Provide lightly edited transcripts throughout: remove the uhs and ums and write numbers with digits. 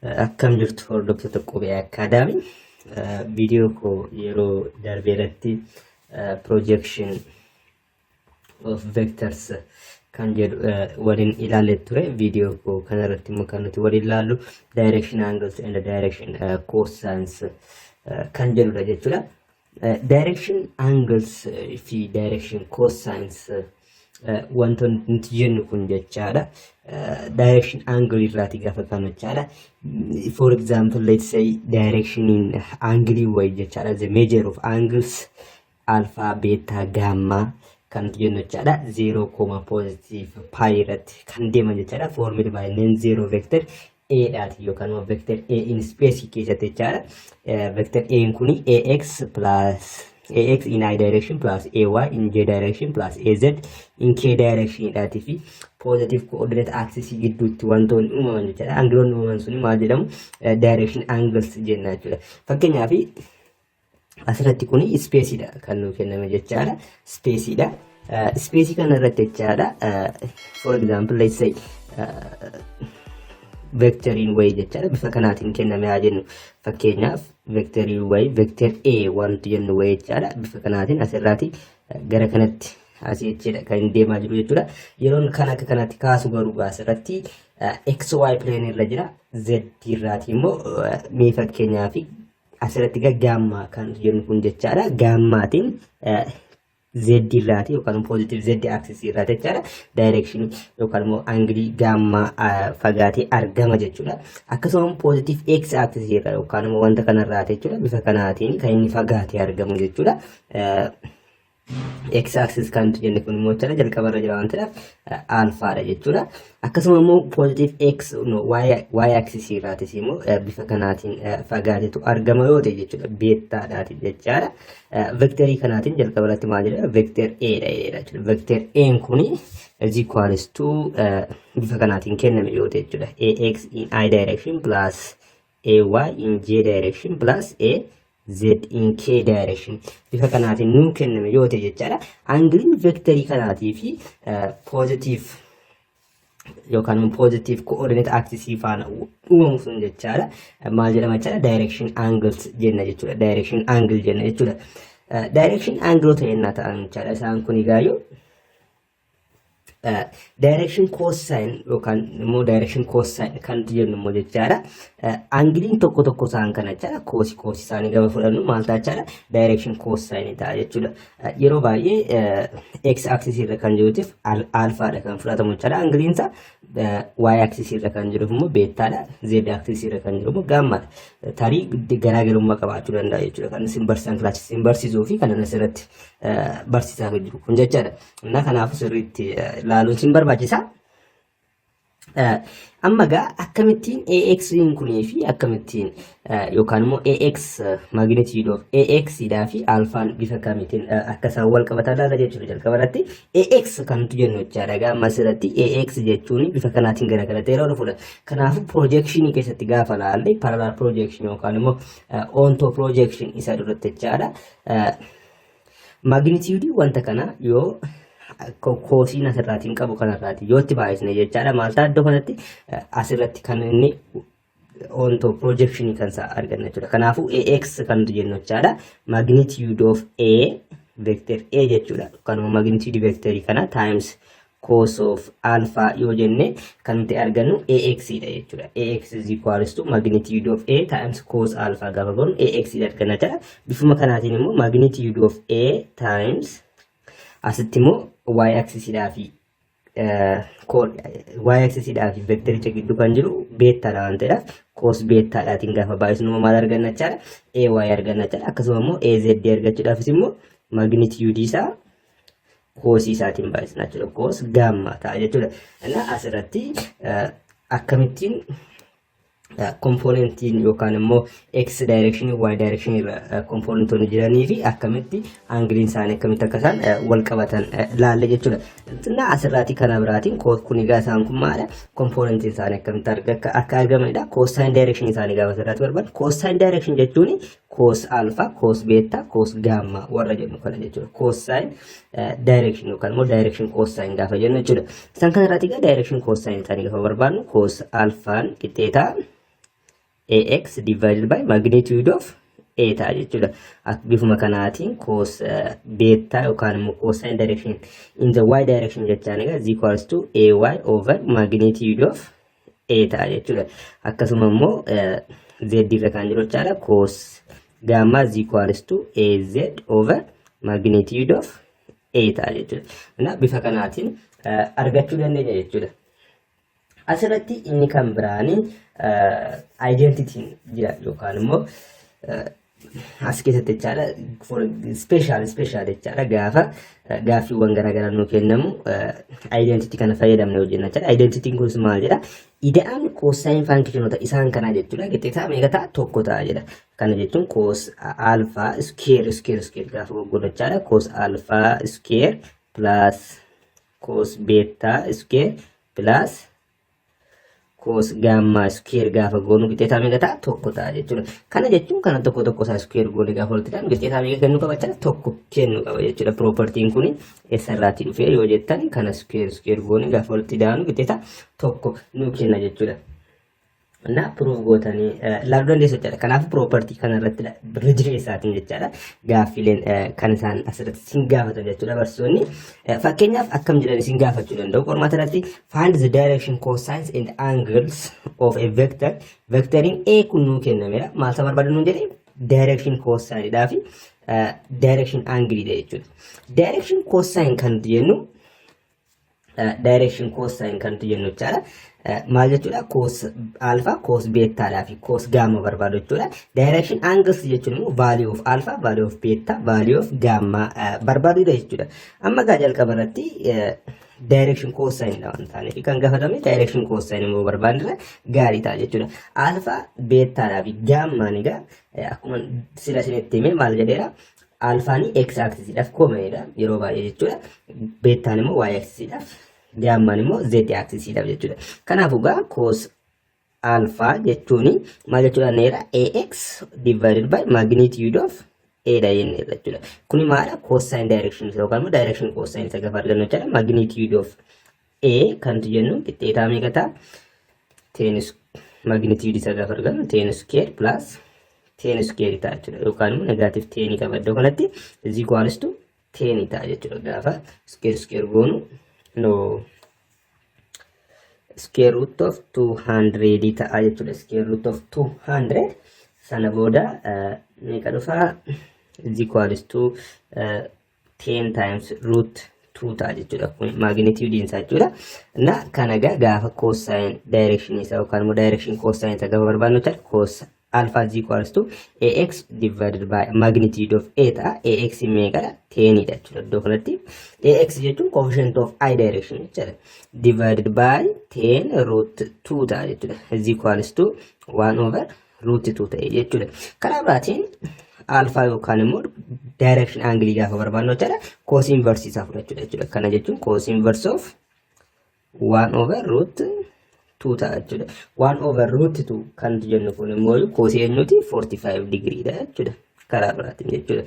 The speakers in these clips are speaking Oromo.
Akkam jirtu hordoftoota Qubee Akaadaamii. Viidiyoo koo yeroo darbe irratti projection of vectors kan jedhu waliin ilaalle ture. Viidiyoo koo kanarratti immoo kan nuti waliin ilaallu direction angles and direction cosines kan jedhudha jechuudha. Direction angles fi direction cosines wantoonni nuti jennu kun jechaadha. Direction angle irraati gaafa kanu jechaadha. For example, let's say direction in angle way jechaadha. The measure of angles alpha, beta, gamma kan jennu jechaadha. 0, positive pi irratti kan deeman jechaadha. Formed by non-zero vector A dhaati yookaan vector A in space keessatti jechaadha. Vector A kuni ax plus ax in I direction plus ay in j direction plus az in k direction dhaati fi positive coordinate axis gidduutti wantoonni uumaman jechuudha. Angiloonni uumaman suni maal jedhamu? Direction angles jenna jechuudha. Fakkeenyaaf asirratti kuni space dha kan nu kenname jechaadha. Space dha. Space kana irratti jechaadha. For example, let's say vector in y jechaadha. Bifa kanaatiin kenname haa jennu. Fakkeenyaaf vector in y vector a wanti jennu y jechaadha. Bifa kanaatiin asirraati gara kanatti asii jechuudha kan deemaa jiru jechuudha. Yeroon kan akka kanatti kaasu garuu asirratti xy plane irra jira. Z irraati immoo mee fakkeenyaaf asirratti gamma kan jennu kun jechaadha. Gammaatiin Z irraati yookaan positive Z axis irraati jechaadha. Direction yookaan immoo angle gamma fagaatee argama jechuudha. Akkasuma positive X axis irra yookaan immoo wanta kanarraati jechuudha. Bifa kanaatiin kan inni fagaatee argamu jechuudha. X axis kan jennu kun immoo jechuudha jalqaba irra jira wanta alpha dha jechuudha. Akkasuma immoo positive X y axis irraatis immoo bifa kanaatiin fagaateetu argama yoo ta'e jechuudha. Beta dhaati jechaadha. Vectorii kanaatiin jalqaba irratti maal jedhama? Vector A dha jechuudha. Vector A kuni is equals to bifa kanaatiin kenname yoo ta'e jechuudha. Ax in I direction plus ay in j direction plus a Z in K direction. Bifa kanaatiin nuu kenname yoo ta'e jechaadha. Angiliin vectorii kanaatii fi positive yookaan positive coordinate axis faana uumamu sun jechaadha. Maal jedhama jechaadha? Direction angles jenna jechuudha. Direction angle jenna jechuudha. Direction angle ta'ennaa ta'an jechaadha. Isaan kun egaa direction cosine yookaan immoo direction cosine kan jennu immoo jechaadha. Angiliin tokko tokko isaan kana jechaadha. Koosi isaanii gaba fudhannu maal ta'a jechaadha? Direction cosine ta'a jechuudha. Yeroo baay'ee x axis irra kan jiruutiif alpha dha kan fudhatamu jechaadha. Angiliin isaa y axis irra kan jiruuf immoo beta dha. Z axis irra kan jiru immoo gamma dha. Tarii garaagarummaa qabaachuu danda'a jechuudha. Kan isin barsiisan kilaasii isin barsiisuu fi kan asirratti barsiisaa jiru kun jechaadha. Innaa kanaafuu sirriitti ilaaluun isin barbaachisa. Amma gaa akkamittiin ax kunii fi akkamittiin yookaan immoo ax magnitude of ax dhaa fi alfaan bifa kamitiin akka isaan wal qabatan ilaalla jechuudha. Jalqaba irratti ax kan nuti jennu jechaadha. Gaafa asirratti ax jechuun bifa kanaatiin garagaratee yeroo dhufudha. Kanaafuu projection keessatti gaafa ilaalle parallel projection yookaan immoo onto projection isa duratti jechaadha. Magnitude wanta kana yoo koosiin asirraatiin qabu kanarraati yoo itti baay'isne jechaadha. Maal ta'a iddoo kanatti asirratti kan inni onto projection kan isaa arganna jechuudha. Kanaafuu ax kan nuti jennu jechaadha. Magnitude of a vector a jechuudha. Kanuma magnitude vectorii kana times cos of alpha yoo jenne kan nuti argannu ax dha jechuudha. Ax is equals to magnitude of a times cos alpha gaafa goonu ax dha arganna jechuudha. Bifuma kanaatiin immoo magnitude of a times asitti immoo y axis dhaa fi y axis dhaa fi vectoricha gidduu kan jiru beta dha waan ta'eef cos beta dhaatiin gaafa baay'isnu maal arganna jechaadha? Ay arganna jechaadha. Akkasuma immoo az argachuudhaafis immoo magnitude isaa cos isaatiin baay'isna jechuudha. Cos gamma ta'a jechuudha. Innaa asirratti akkamittiin componentiin yookaan immoo x direction y direction irra componentoonni jiranii fi akkamitti angiliin isaanii akkamitti akka isaan wal qabatan laalle jechuudha. Innaa asirraati kana biraatiin kun egaa isaan kun maadha? Componentiin isaanii akkamitti akka argamanidha. Cosine direction isaanii gaafa asirratti barbaadu. Cosine direction jechuun cos alpha, cos beta, cos gamma warra jennu kana jechuudha. Cosine direction yookaan immoo direction cosine gaafa jennu jechuudha. Isaan kanarraati egaa direction cosine isaanii gaafa barbaadnu cos alphaan qixxeetaa ax divided by magnitude of a ta'a jechuudha. Bifuma kanaatiin cos beta yookaan immoo cosine direction in the y direction jechaan egaa is equals to ay over magnitude of a ta'a jechuudha. Akkasuma immoo z irra kan jiru jechaadha. Cos gamma is equals to az over magnitude of a ta'a jechuudha. Na bifa kanaatiin argachuu dandeenya jechuudha. Asirratti inni kan biraanii identity jira yookaan immoo as keessatti jechaadha for special jechaadha gaaffiiwwan garaagaraa nuu kennamu identity kana fayyadamne hojjenna jechaadha. Identity kunis maal jedha? Ida'aan cosine functionota isaan kanaa jechuudha. Qixxeessaa meeqa ta'a? Tokko ta'a jedha. Kana jechuun cos alpha square gaafa goggoodha jechaadha. Cos alpha square plus cos beta square plus cos gamma square gaafa goonu qixxeessaa meeqa ta'a? Tokko ta'a jechuudha. Kana jechuun kana tokko isaa square goone gaafa walitti ta'an qixxeessaa meeqa kennu qaba jechuudha? Tokko kennu qaba jechuudha. Propertiin kun eessarraatii dhufee yoo jettan kana square goone gaafa walitti ta'an qixxeessaa tokko nu kenna jechuudha. Na proof gootanii ilaaluu dandeessu jechuudha. Kanaaf propertii kanarratti rijiree isaatiin jechaadha. Gaaffileen kan isaan asirratti sin gaafatan jechuudha barsiisonni. Fakkeenyaaf akkam jedhan sin gaafachuu danda'u. Qormaata irratti find the direction, cosines and angles of a vector. Vectoriin A kun nuu kennameera. Maal isa barbaadu nuun jedhee direction cosine dhaa fi direction angle dha jechuudha. Direction cosine kan jennu jechaadha. Maal jechuudha? Cos alpha, cos beta dhaa fi cos gamma barbaadu jechuudha. Direction angles jechuun immoo value of alpha, value of beta, value of gamma barbaadudha jechuudha. Amma gaa jalqaba irratti direction cosine dha waan taaneef kan gaafatame direction cosine immoo barbaadudha gaarii ta'a jechuudha. Alpha, beta dhaa fi gammaan egaa akkuma sila isinitti hime maal jedheera? Alphaan x axis dhaaf koomedha yeroo baay'ee jechuudha. Betaan immoo y axis dhaaf, gammaan immoo z axis dhaaf jechuudha. Kanaafuu gaa cos alpha jechuun maal jechuudha neera? Ax divided by magnitude of a dha jennee jechuudha. Kuni maadha? Cosine direction yookaan immoo direction cosine isa gaafa argannu jechuudha. Magnitude of a kan jennu qixxeetaa meeqa ta'a? 10 magnitude isa gaafa argannu 10 square plus 10 square ta'a jechuudha. Yookaan immoo negative 10 qaba iddoo kanatti is equals to 10 ta'a jechuudha. Gaafa square goonu square root of 200 ta'a jechuudha. Square root of 200 sana booda meeqa dhufaa? Is equals to 10 times root 2 ta'a jechuudha. Kun magnitude isaa jechuudha. Na kana gaafa cosine direction isaa yookaan immoo direction cosine isaa gaafa barbaadnu jechuudha. Cos alpha is equals to ax divided by magnitude of a ta'a. Ax meeqadha? 10 dha jechuudha. Iddoo kanatti ax jechuun coefficient of I direction jechuudha. Divided by 10 root 2 ta'a jechuudha. Is equals to 1 over root 2 ta'e jechuudha. Karaa biraatiin alpha yookaan immoo direction angle gaafa barbaadnu jechuudha. Cos inverse isaa fudhachuu jechuudha. Kana jechuun cos inverse of 1 over root 2 ta'a jechuudha. 1 over root 2 kan jennu kun immoo cos eenyuti? 45 degree dha jechuudha. Karaa biraatiin jechuudha.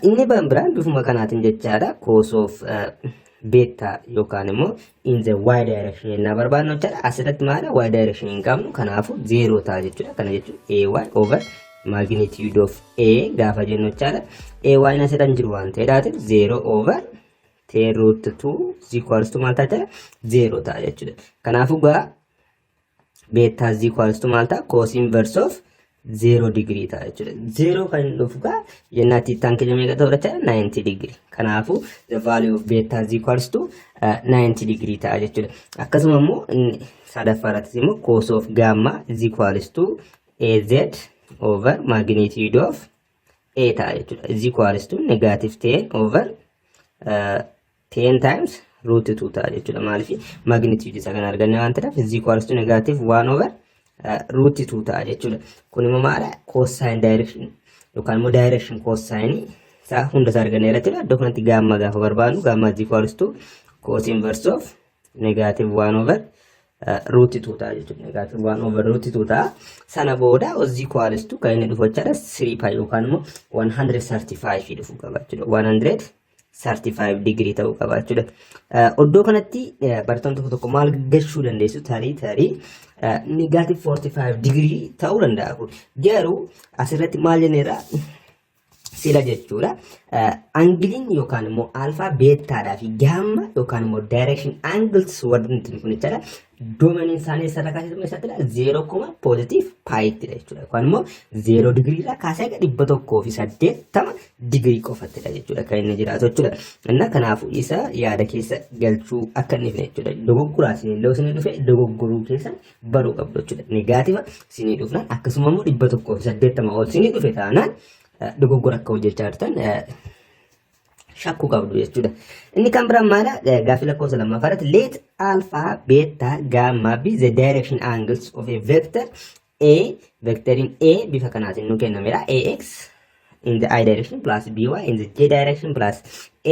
Inni biraan bifuma kanaatiin jechaadha. Cos of beta yookaan immoo in the y direction jennaa barbaadnu jechaadha. Asirratti maala? Y direction hin qabnu. Kanaafuu 0 ta'a jechuudha. Kana jechuun ay over magnitude of a gaafa jennu jechaadha. Ay na asirra hin jiru waan ta'eedhaatiif 0 over 10 root 2 is equals to maal ta'a? 0 ta'a jechuudha. Kanaafuu gaa beta is equals to maal ta'a? Cos inverse of 0 degree ta'a jechuudha. 0 kan dhufu gaa jennaatti ittaan keenya meeqa ta'uu jechaadha? 90 degree. Kanaafuu the value of beta is equals to 90 degree ta'a jechuudha. Akkasuma immoo sadaffaarrattis immoo cos of gamma is equals to az over magnitude of a ta'a jechuudha. Is equals to negative 10 over 10 times root 2 ta'a jechuudha. Maaliif magnitude isa kan arganne waan ta'eef is equals to negative 1 over root 2 ta'a jechuudha. Kun immoo maala? Cosine direction yookaan immoo direction cosine isaa hunda isaa arganneera jechuudha. Iddoo kanatti gamma gaafa barbaadnu gamma is equals to cos inverse of negative 1 over root 2 ta'a jechuudha. Negative 1 over root 2 ta'a. Sana booda is equals to kan inni dhufu jechaadha 3 pi yookaan immoo 135 dhufu qaba jechuudha. 35 degree ta'uu qaba jechuudha. Oddoo kanatti barattoonni tokko maal gachuu dandeessu tarii negative 45 degree ta'uu danda'a kun. Garuu asirratti maal jenneerra sila jechuudha. Angiliin yookaan immoo alfaa beettaadhaa fi gaamma yookaan immoo direction angles warri nuti kun jechaadha. Doomaniin isaanii sarara kaasee isaatidha 0, positive pi ittidha jechuudha. Yookaan immoo 0 degree irraa kaasee aga 180 degree qofattidha jechuudha kan inni jiraatu jechuudha. Inna kanaafuu isa yaada keessa galchuu akka inni fine jechuudha. Dogoggoraa sinillee isinii dhufe dogoggoruu keessa baruu qabdu jechuudha. Negaativa sinii dhufnaan akkasuma immoo 180 ol sinii dhufe taanaan dogoggora akka hojjechaa jirtan shakkuu qabdu jechuudha. Inni kan biraan maala gaaffii lakkoofsa lammaffaarratti let alpha beta gamma be the direction angles of a vector a vectorin a bifa kanaatiin nu kennameera ax in the I direction plus by in the j direction plus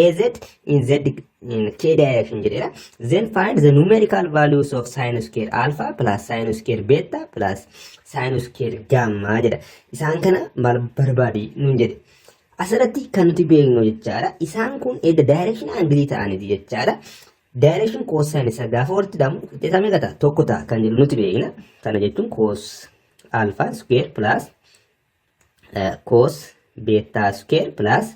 az in k direction jedheera. Then find the numerical values of sin square alpha plus sin square beta plus sin square gamma jedha. Isaan kana maal barbaadi nuun jedhe. Asirratti kan nuti beeknu jechaadha. Isaan kun edda direction angle ta'aniti jechaadha. Direction cosine isa gaafa walitti hidhamu qixxeessa meeqa ta'a? Tokko ta'a kan jedhu nuti beekna. Kana jechuun cos alpha square plus cos beta square plus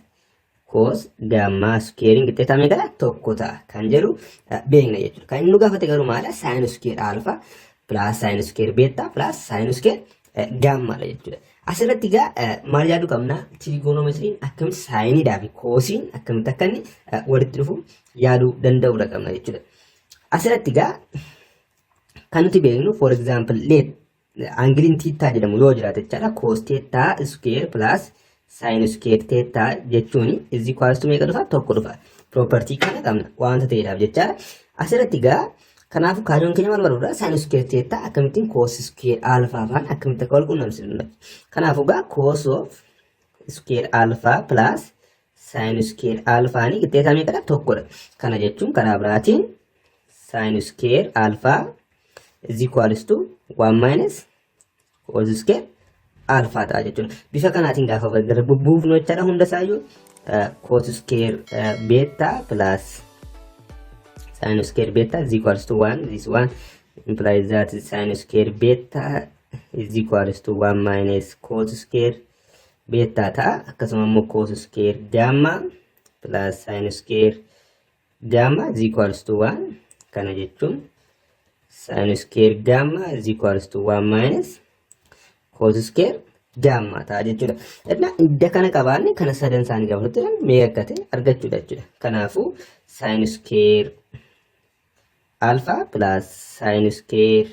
cos gamma square qixxeessa meeqa ta'a? Tokko ta'a kan jedhu beekna jechuudha. Kan inni nu gaafate garuu maala? Sin square alpha plus sin square beta plus sin square gamma jechuudha. Asirratti egaa maal yaaduu qabna? Trigonometriin akkamitti saayiniidhaa fi koosiin akkamitti akka inni walitti dhufu yaaduu danda'uudha qabna jechuudha. Asirratti egaa kan nuti beeknu for example let angiliin theta jedhamu yoo jiraate jechaadha. Cos theta square plus sin square theta jechuun is equals to meeqa dhufa? Tokko dhufa. Property kana qabna waanta ta'eedhaaf jechaadha. Asirratti egaa kanaafuu kaayoon keenya maal barbaada? Sin square theta akkamittiin cos square alpha faan akkamitti akka wal quunnamsiisnu. Kanaafuu gaa cos of square alpha plus sin square alpha ni qixxeessa meeqadha? Tokkodha. Kana jechuun karaa biraatiin sin square alpha is equals to 1 minus cos square alpha ta'a jechuudha. Bifa kanaatiin gaafa gargar bubbuufnu jechaadha hunda isaayyuu cos square beta plus sin square beta is equals to 1. This one implies that sin square beta is equals to 1 minus cos square beta ta'a. Akkasuma immoo cos square gamma plus sin square gamma is equals to 1. Kana jechuun sin square gamma is equals to 1 minus cos square gamma ta'a jechuudha. Idda kana qabaanne kana sadan isaanii gaafatti meeqa akka ta'e argachuudha jechuudha. Kanaafuu sin square alpha plus sin square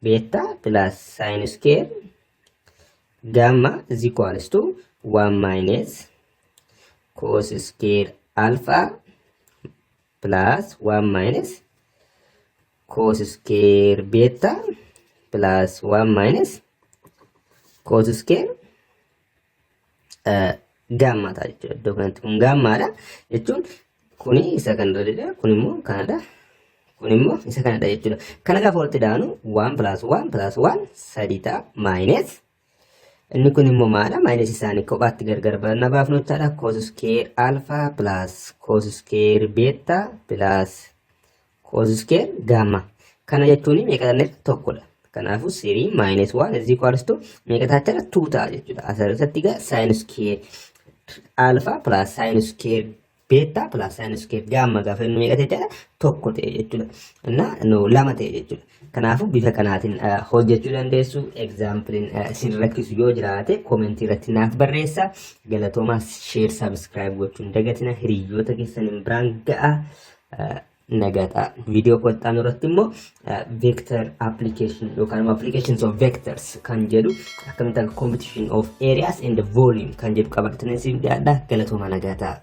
beta plus sin square gamma is equals to 1 minus cos square alpha plus 1 minus cos square beta plus 1 minus cos square gamma ta'a jechuudha. Iddoo kanatti kun gammaadha jechuun kuni isa kanarradha, kun immoo kanadha. Kun immoo isa kanadha jechuudha. Kana gaafa walitti daanu 1 plus 1 plus 1 3 ta'a minus inni kun immoo maadha? Minus isaanii kophaatti gargar baafnu jechaadha. Cos square alpha plus cos square beta plus cos square gamma. Kana jechuun meeqa ta'e? Tokkodha. Kanaafuu 3 minus 1 is equals to meeqa ta'a? 2 ta'a jechuudha. Asirratti egaa sin square alpha plus sin square beta plus sin square gamma gaafa inni meeqa ta'e? Tokko ta'e jechuudha. No lama ta'e jechuudha. Kanaafuu bifa kanaatiin hojjechuu dandeessu. Examplein isin rakkisu yoo jiraate commentii irratti naaf barreessa. Galatoomaa share subscribe gochuun dagatina hiriyoota keessaniin biraan ga'a. Nagata video kottaan irratti immoo vector application yookaan applications of vectors kan jedhu akkamitti competition of areas and volume kan jedhu qabatanii siif dhiyaadha. Galatoomaa nagata.